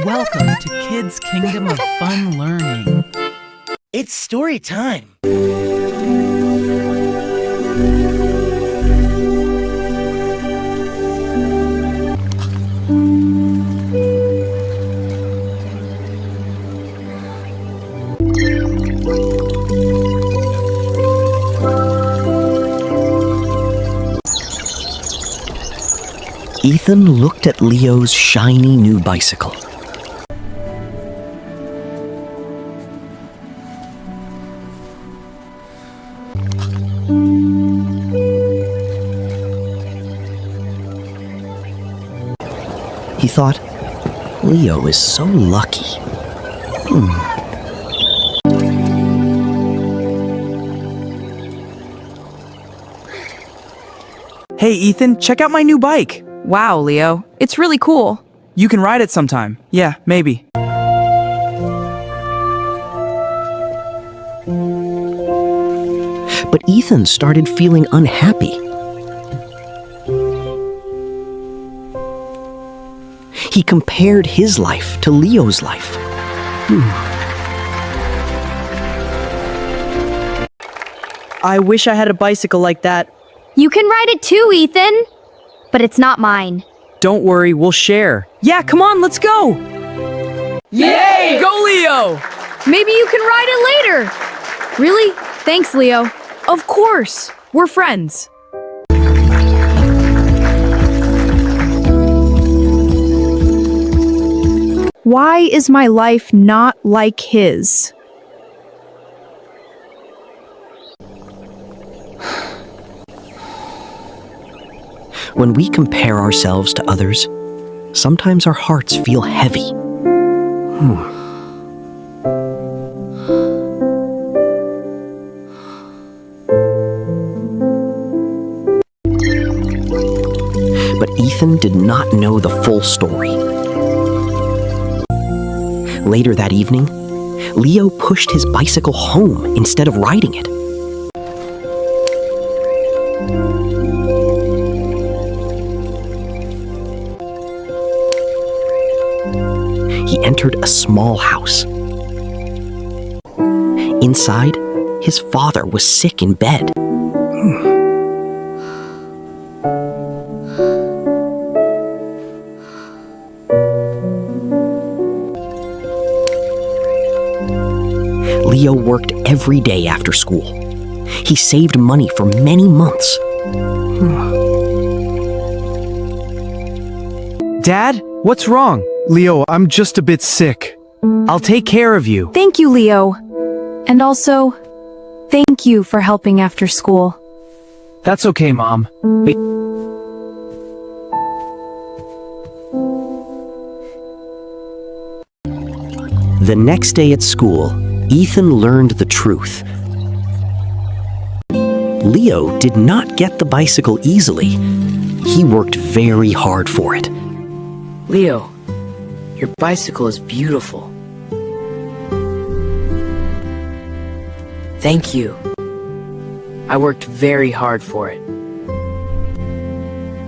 Welcome to Kids Kingdom of Fun Learning. It's story time. Ethan looked at Leo's shiny new bicycle. He thought, Leo is so lucky. Hey Ethan, check out my new bike. Wow, Leo. It's really cool. You can ride it sometime. Yeah, maybe. But Ethan started feeling unhappy. He compared his life to Leo's life. I wish I had a bicycle like that. You can ride it too, Ethan. But it's not mine. Don't worry, we'll share. Yeah, come on, let's go! Yay! Go, Leo! Maybe you can ride it later. Really? Thanks, Leo. Of course. We're friends. Why is my life not like his? When we compare ourselves to others, sometimes our hearts feel heavy. But Ethan did not know the full story. Later that evening, Leo pushed his bicycle home instead of riding it. He entered a small house. Inside, his father was sick in bed. Leo worked every day after school. He saved money for many months. Dad, what's wrong? Leo, I'm just a bit sick. I'll take care of you. Thank you, Leo. And also, thank you for helping after school. That's okay, Mom. The next day at school, Ethan learned the truth. Leo did not get the bicycle easily. He worked very hard for it. Leo, your bicycle is beautiful. Thank you. I worked very hard for it.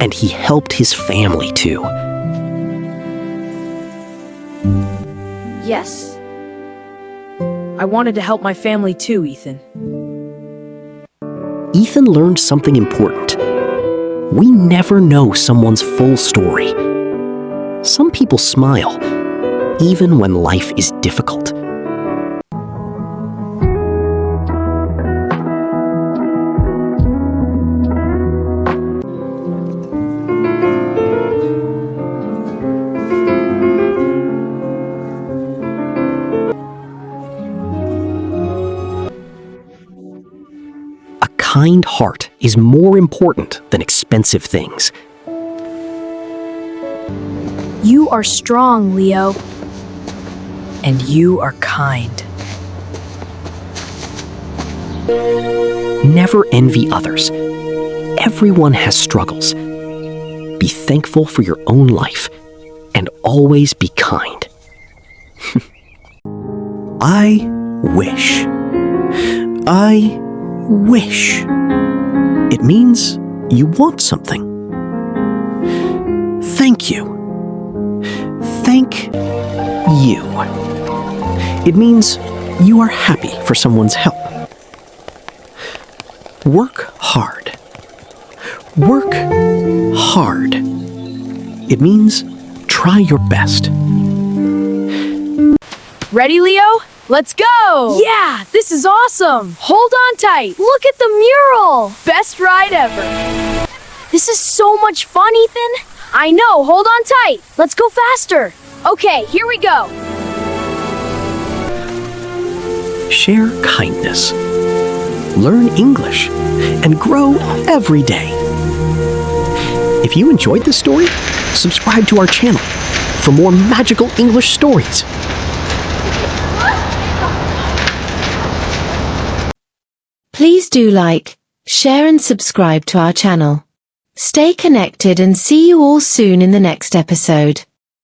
And he helped his family too. Yes. I wanted to help my family too, Ethan. Ethan learned something important. We never know someone's full story. Some people smile, even when life is difficult. A kind heart is more important than expensive things. You are strong, Leo. And you are kind. Never envy others. Everyone has struggles. Be thankful for your own life and always be kind. I wish. I wish. It means you want something. Thank you. Thank Thank you. It means you are happy for someone's help. Work hard. Work hard. It means try your best. Ready, Leo? Let's go! Yeah, this is awesome. Hold on tight. Look at the mural. Best ride ever. This is so much fun, Ethan. I know, hold on tight. Let's go faster. Okay, here we go. Share kindness. Learn English and grow every day. If you enjoyed this story, subscribe to our channel for more magical English stories. Please do like, share and subscribe to our channel. Stay connected and see you all soon in the next episode.